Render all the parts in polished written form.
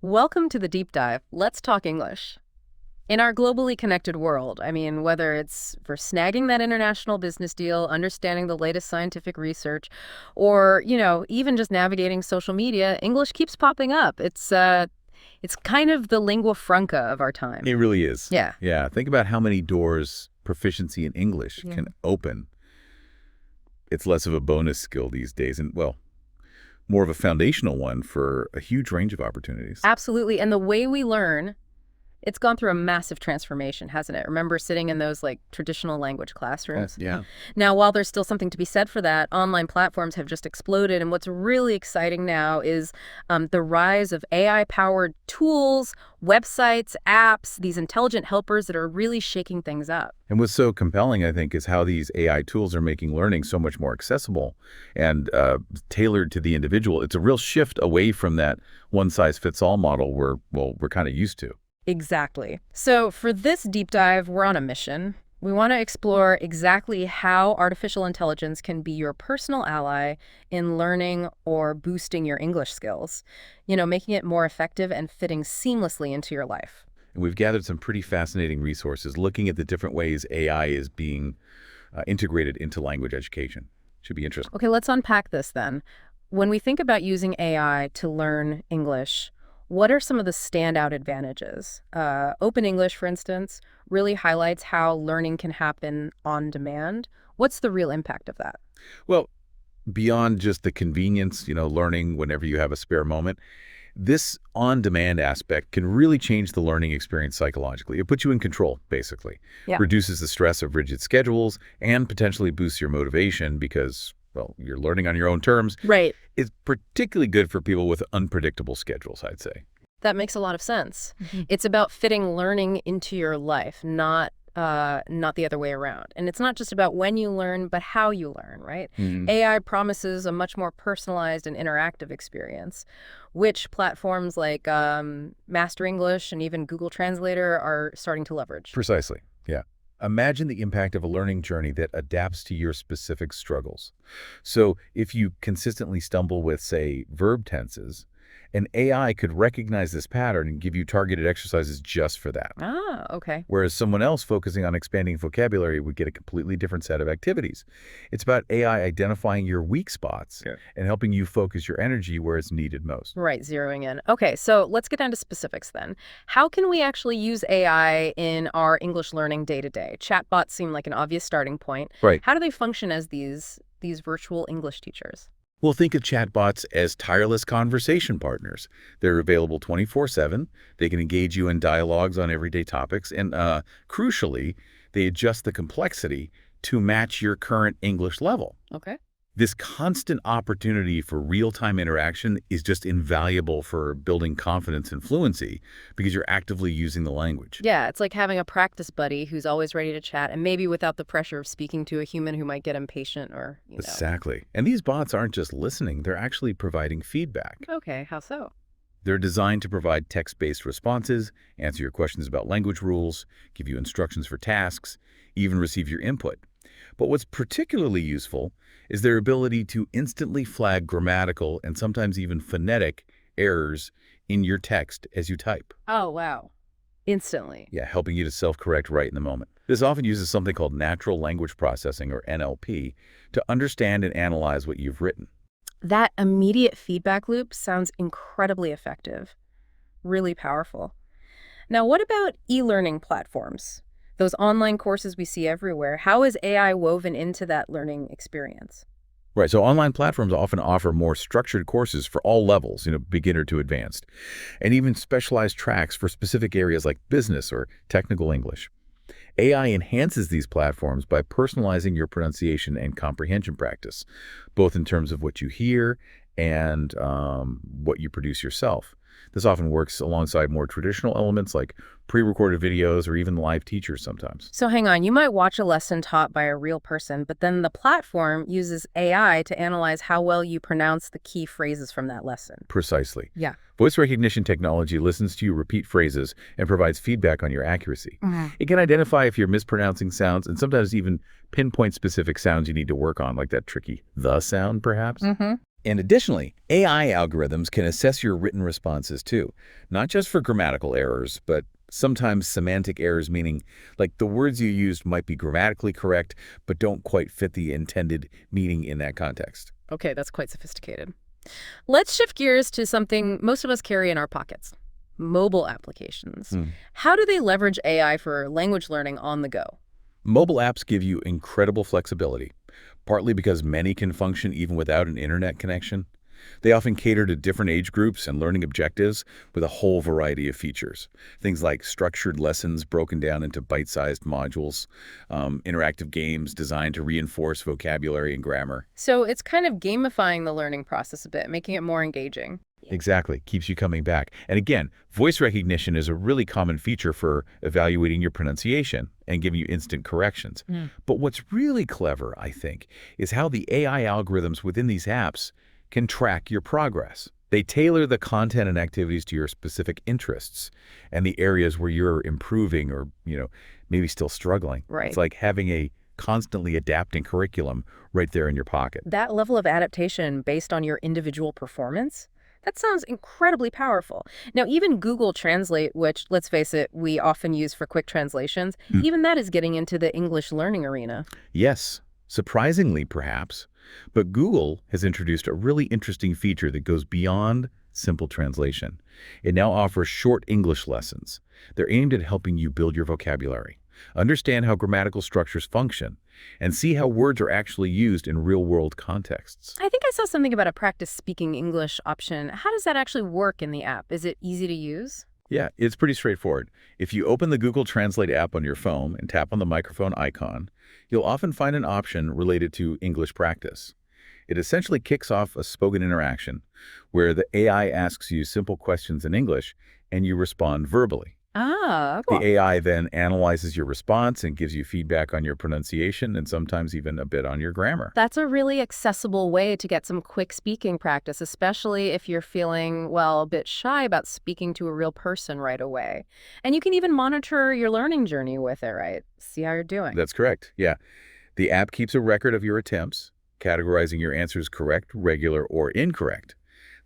Welcome to the deep dive. Let's talk English. In our globally connected world, whether it's for snagging that international business deal, understanding the latest scientific research, or, even just navigating social media, English keeps popping up. It's kind of the lingua franca of our time. It really is. Yeah. Yeah. Think about how many doors proficiency in English Yeah. can open. It's less of a bonus skill these days and, well, more of a foundational one for a huge range of opportunities. Absolutely. And the way we learn, it's gone through a massive transformation, hasn't it? Remember sitting in those traditional language classrooms? Yeah. Now, while there's still something to be said for that, online platforms have just exploded. And what's really exciting now is the rise of AI-powered tools, websites, apps, these intelligent helpers that are really shaking things up. And what's so compelling, I think, is how these AI tools are making learning so much more accessible and tailored to the individual. It's a real shift away from that one-size-fits-all model we're kind of used to. Exactly. So for this deep dive, we're on a mission. We want to explore exactly how artificial intelligence can be your personal ally in learning or boosting your English skills, making it more effective and fitting seamlessly into your life. And we've gathered some pretty fascinating resources looking at the different ways AI is being integrated into language education. Should be interesting. Okay, let's unpack this then. When we think about using AI to learn English, what are some of the standout advantages? Open English, for instance, really highlights how learning can happen on demand. What's the real impact of that? Well, beyond just the convenience, learning whenever you have a spare moment, this on-demand aspect can really change the learning experience psychologically. It puts you in control, basically. Yeah. Reduces the stress of rigid schedules and potentially boosts your motivation because, well, you're learning on your own terms. Right. It's particularly good for people with unpredictable schedules, I'd say. That makes a lot of sense. It's about fitting learning into your life, not the other way around. And it's not just about when you learn, but how you learn, right? AI promises a much more personalized and interactive experience, which platforms like Master English and even Google Translator are starting to leverage. Precisely, yeah. Imagine the impact of a learning journey that adapts to your specific struggles. So if you consistently stumble with, say, verb tenses, an AI could recognize this pattern and give you targeted exercises just for that. Ah, okay. Whereas someone else focusing on expanding vocabulary would get a completely different set of activities. It's about AI identifying your weak spots and helping you focus your energy where it's needed most. Right, zeroing in. Okay, so let's get down to specifics then. How can we actually use AI in our English learning day to day? Chatbots seem like an obvious starting point. Right. How do they function as these virtual English teachers? Well, think of chatbots as tireless conversation partners. They're available 24/7. They can engage you in dialogues on everyday topics. And crucially, they adjust the complexity to match your current English level. Okay. This constant opportunity for real-time interaction is just invaluable for building confidence and fluency because you're actively using the language. Yeah, it's like having a practice buddy who's always ready to chat and maybe without the pressure of speaking to a human who might get impatient or. Exactly. And these bots aren't just listening, they're actually providing feedback. Okay, how so? They're designed to provide text-based responses, answer your questions about language rules, give you instructions for tasks, even receive your input. But what's particularly useful is their ability to instantly flag grammatical and sometimes even phonetic errors in your text as you type. Oh, wow. Instantly. Yeah, helping you to self-correct right in the moment. This often uses something called natural language processing, or NLP, to understand and analyze what you've written. That immediate feedback loop sounds incredibly effective. Really powerful. Now, what about e-learning platforms? Those online courses we see everywhere. How is AI woven into that learning experience? Right, so online platforms often offer more structured courses for all levels, beginner to advanced, and even specialized tracks for specific areas like business or technical English. AI enhances these platforms by personalizing your pronunciation and comprehension practice, both in terms of what you hear and what you produce yourself. This often works alongside more traditional elements like pre-recorded videos or even live teachers sometimes. So hang on, you might watch a lesson taught by a real person, but then the platform uses AI to analyze how well you pronounce the key phrases from that lesson. Precisely. Yeah. Voice recognition technology listens to you repeat phrases and provides feedback on your accuracy. It can identify if you're mispronouncing sounds and sometimes even pinpoint specific sounds you need to work on, like that tricky "the" sound, perhaps. And additionally, AI algorithms can assess your written responses too, not just for grammatical errors, but sometimes semantic errors, meaning like the words you used might be grammatically correct, but don't quite fit the intended meaning in that context. Okay, that's quite sophisticated. Let's shift gears to something most of us carry in our pockets. Mobile applications. Hmm. How do they leverage AI for language learning on the go? Mobile apps give you incredible flexibility, partly because many can function even without an internet connection. They often cater to different age groups and learning objectives with a whole variety of features. Things like structured lessons broken down into bite-sized modules, interactive games designed to reinforce vocabulary and grammar. So it's kind of gamifying the learning process a bit, making it more engaging. Exactly. Keeps you coming back. And again, voice recognition is a really common feature for evaluating your pronunciation and giving you instant corrections. But what's really clever, I think, is how the AI algorithms within these apps can track your progress. They tailor the content and activities to your specific interests and the areas where you're improving or, maybe still struggling. Right. It's like having a constantly adapting curriculum right there in your pocket. That level of adaptation based on your individual performance? That sounds incredibly powerful. Now, even Google Translate, which, let's face it, we often use for quick translations, even that is getting into the English learning arena. Yes, surprisingly perhaps, but Google has introduced a really interesting feature that goes beyond simple translation. It now offers short English lessons. They're aimed at helping you build your vocabulary, understand how grammatical structures function, and see how words are actually used in real-world contexts. I think I saw something about a practice speaking English option. How does that actually work in the app? Is it easy to use? Yeah, it's pretty straightforward. If you open the Google Translate app on your phone and tap on the microphone icon, you'll often find an option related to English practice. It essentially kicks off a spoken interaction where the AI asks you simple questions in English and you respond verbally. Ah, The cool. AI then analyzes your response and gives you feedback on your pronunciation and sometimes even a bit on your grammar. That's a really accessible way to get some quick speaking practice, especially if you're feeling, well, a bit shy about speaking to a real person right away. And you can even monitor your learning journey with it, right? See how you're doing. That's correct. Yeah. The app keeps a record of your attempts, categorizing your answers correct, regular, or incorrect.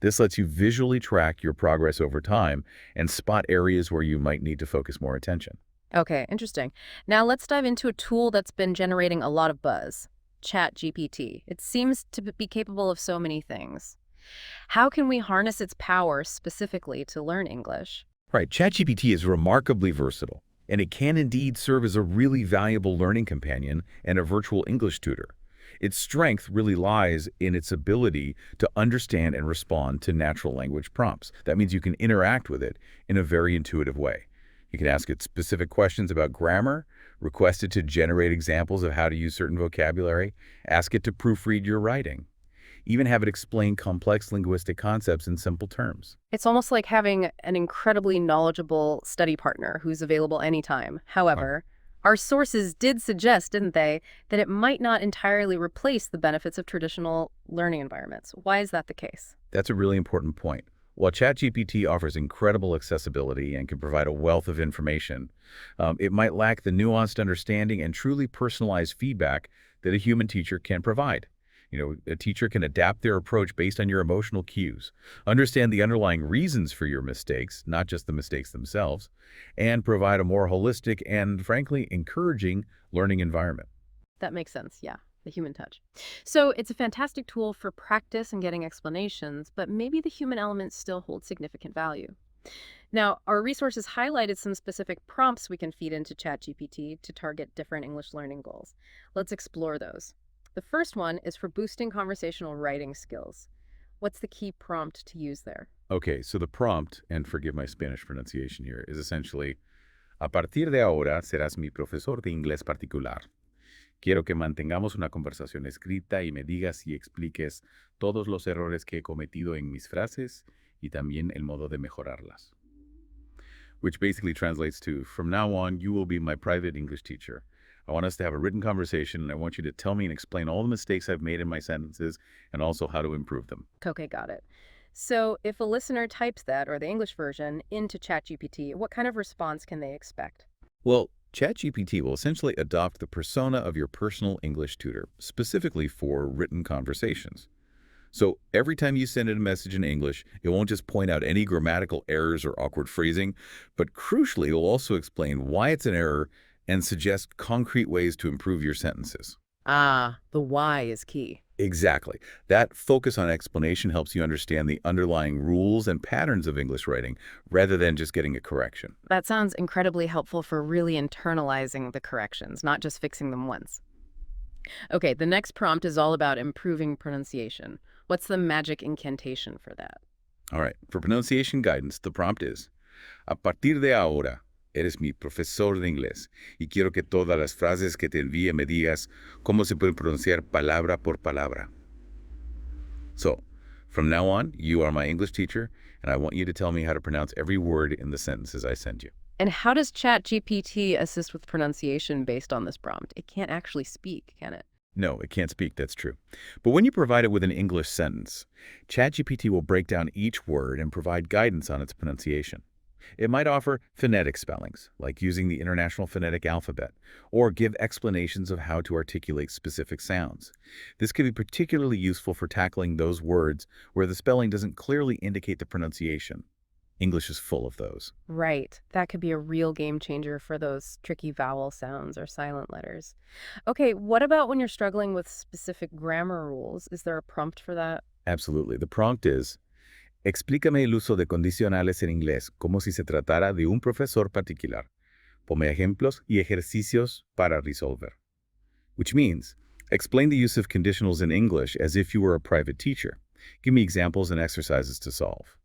This lets you visually track your progress over time and spot areas where you might need to focus more attention. Okay, interesting. Now let's dive into a tool that's been generating a lot of buzz, ChatGPT. It seems to be capable of so many things. How can we harness its power specifically to learn English? Right, ChatGPT is remarkably versatile, and it can indeed serve as a really valuable learning companion and a virtual English tutor. Its strength really lies in its ability to understand and respond to natural language prompts. That means you can interact with it in a very intuitive way. You can ask it specific questions about grammar, request it to generate examples of how to use certain vocabulary, ask it to proofread your writing, even have it explain complex linguistic concepts in simple terms. It's almost like having an incredibly knowledgeable study partner who's available anytime. However, our sources did suggest, didn't they, that it might not entirely replace the benefits of traditional learning environments. Why is that the case? That's a really important point. While ChatGPT offers incredible accessibility and can provide a wealth of information, it might lack the nuanced understanding and truly personalized feedback that a human teacher can provide. A teacher can adapt their approach based on your emotional cues, understand the underlying reasons for your mistakes, not just the mistakes themselves, and provide a more holistic and, frankly, encouraging learning environment. That makes sense, yeah. The human touch. So it's a fantastic tool for practice and getting explanations, but maybe the human element still holds significant value. Now, our resources highlighted some specific prompts we can feed into ChatGPT to target different English learning goals. Let's explore those. The first one is for boosting conversational writing skills. What's the key prompt to use there? Okay, so the prompt, and forgive my Spanish pronunciation here, is essentially, a partir de ahora serás mi profesor de inglés particular. Quiero que mantengamos una conversación escrita y me digas y expliques todos los errores que he cometido en mis frases y también el modo de mejorarlas. Which basically translates to, from now on, you will be my private English teacher. I want us to have a written conversation, and I want you to tell me and explain all the mistakes I've made in my sentences and also how to improve them. Okay, got it. So if a listener types that, or the English version, into ChatGPT, what kind of response can they expect? Well, ChatGPT will essentially adopt the persona of your personal English tutor, specifically for written conversations. So every time you send it a message in English, it won't just point out any grammatical errors or awkward phrasing, but crucially, it will also explain why it's an error and suggest concrete ways to improve your sentences. Ah, the why is key. Exactly. That focus on explanation helps you understand the underlying rules and patterns of English writing rather than just getting a correction. That sounds incredibly helpful for really internalizing the corrections, not just fixing them once. Okay, the next prompt is all about improving pronunciation. What's the magic incantation for that? All right. For pronunciation guidance, the prompt is, a partir de ahora, eres mi profesor de inglés y quiero que todas las frases que te envíe me digas cómo se pueden pronunciar palabra por palabra. So, from now on, you are my English teacher, and I want you to tell me how to pronounce every word in the sentences I send you. And how does ChatGPT assist with pronunciation based on this prompt? It can't actually speak, can it? No, it can't speak, that's true. But when you provide it with an English sentence, ChatGPT will break down each word and provide guidance on its pronunciation. It might offer phonetic spellings, like using the International Phonetic Alphabet, or give explanations of how to articulate specific sounds. This can be particularly useful for tackling those words where the spelling doesn't clearly indicate the pronunciation. English is full of those. Right. That could be a real game changer for those tricky vowel sounds or silent letters. Okay, what about when you're struggling with specific grammar rules? Is there a prompt for that? Absolutely. The prompt is, explícame el uso de condicionales en inglés como si se tratara de un profesor particular. Ponme ejemplos y ejercicios para resolver. Which means, explain the use of conditionals in English as if you were a private teacher. Give me examples and exercises to solve.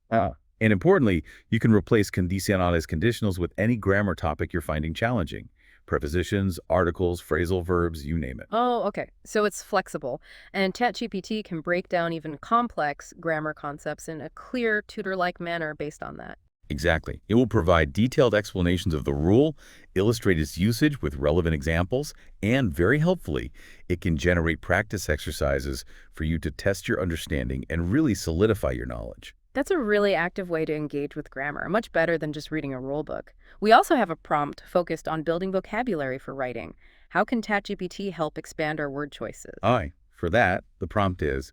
And importantly, you can replace condicionales conditionals with any grammar topic you're finding challenging. Prepositions, articles, phrasal verbs, you name it. Oh, okay. So it's flexible, and ChatGPT can break down even complex grammar concepts in a clear, tutor-like manner based on that. Exactly. It will provide detailed explanations of the rule, illustrate its usage with relevant examples, and very helpfully, it can generate practice exercises for you to test your understanding and really solidify your knowledge. That's a really active way to engage with grammar, much better than just reading a rule book. We also have a prompt focused on building vocabulary for writing. How can ChatGPT help expand our word choices? Aye. For that, the prompt is,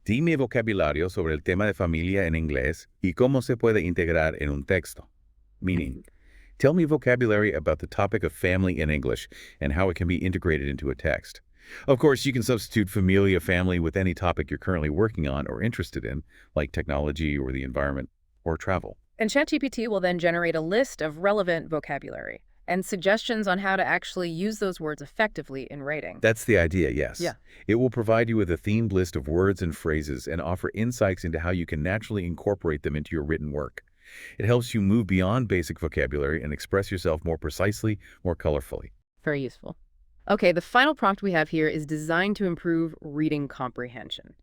dime vocabulario sobre el tema de familia en inglés y cómo se puede integrar en un texto. Meaning, tell me vocabulary about the topic of family in English and how it can be integrated into a text. Of course, you can substitute familia family with any topic you're currently working on or interested in, like technology or the environment or travel. And ChatGPT will then generate a list of relevant vocabulary and suggestions on how to actually use those words effectively in writing. That's the idea, yes. Yeah. It will provide you with a themed list of words and phrases and offer insights into how you can naturally incorporate them into your written work. It helps you move beyond basic vocabulary and express yourself more precisely, more colorfully. Very useful. Okay, the final prompt we have here is designed to improve reading comprehension.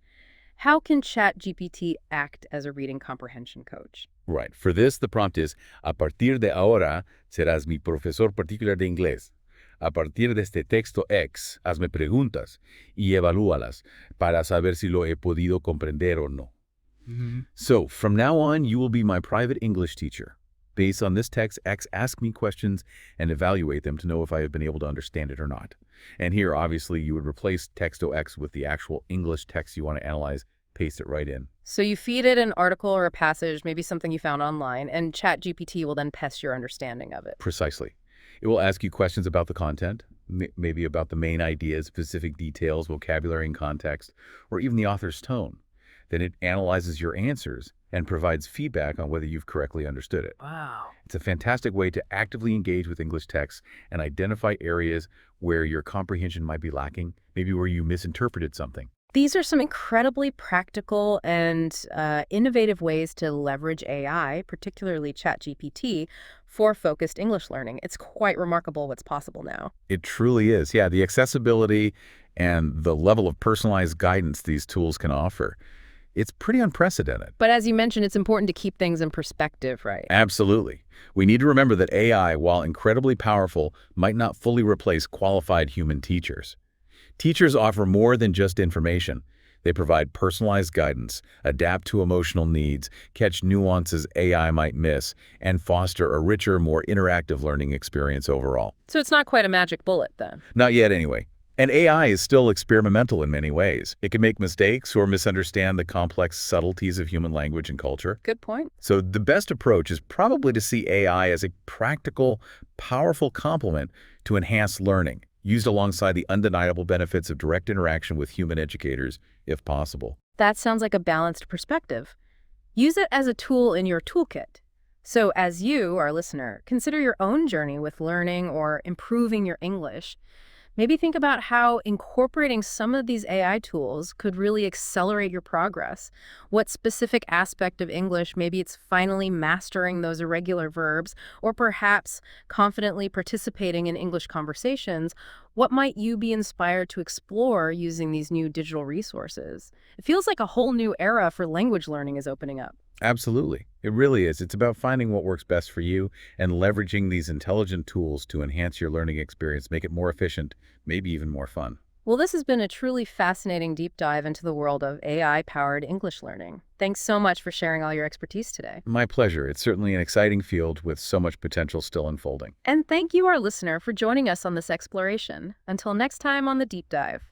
How can ChatGPT act as a reading comprehension coach? Right. For this, the prompt is, a partir de ahora serás mi profesor particular de inglés. A partir de este texto X, hazme preguntas y evalúalas para saber si lo he podido comprender o no. So, from now on, you will be my private English teacher. Based on this text, X, ask me questions and evaluate them to know if I have been able to understand it or not. And here, obviously, you would replace texto X with the actual English text you want to analyze, paste it right in. So you feed it an article or a passage, maybe something you found online, and ChatGPT will then test your understanding of it. Precisely. It will ask you questions about the content, maybe about the main ideas, specific details, vocabulary and context, or even the author's tone. Then it analyzes your answers and provides feedback on whether you've correctly understood it. Wow. It's a fantastic way to actively engage with English texts and identify areas where your comprehension might be lacking, maybe where you misinterpreted something. These are some incredibly practical and innovative ways to leverage AI, particularly ChatGPT, for focused English learning. It's quite remarkable what's possible now. It truly is. Yeah, the accessibility and the level of personalized guidance these tools can offer. It's pretty unprecedented. But as you mentioned, it's important to keep things in perspective, right? Absolutely. We need to remember that AI, while incredibly powerful, might not fully replace qualified human teachers. Teachers offer more than just information. They provide personalized guidance, adapt to emotional needs, catch nuances AI might miss, and foster a richer, more interactive learning experience overall. So it's not quite a magic bullet then. Not yet, anyway. And AI is still experimental in many ways. It can make mistakes or misunderstand the complex subtleties of human language and culture. Good point. So the best approach is probably to see AI as a practical, powerful complement to enhance learning, used alongside the undeniable benefits of direct interaction with human educators, if possible. That sounds like a balanced perspective. Use it as a tool in your toolkit. So as you, our listener, consider your own journey with learning or improving your English, maybe think about how incorporating some of these AI tools could really accelerate your progress. What specific aspect of English, maybe it's finally mastering those irregular verbs, or perhaps confidently participating in English conversations, what might you be inspired to explore using these new digital resources? It feels like a whole new era for language learning is opening up. Absolutely. It really is. It's about finding what works best for you and leveraging these intelligent tools to enhance your learning experience, make it more efficient, maybe even more fun. Well, this has been a truly fascinating deep dive into the world of AI-powered English learning. Thanks so much for sharing all your expertise today. My pleasure. It's certainly an exciting field with so much potential still unfolding. And thank you, our listener, for joining us on this exploration. Until next time on the deep dive.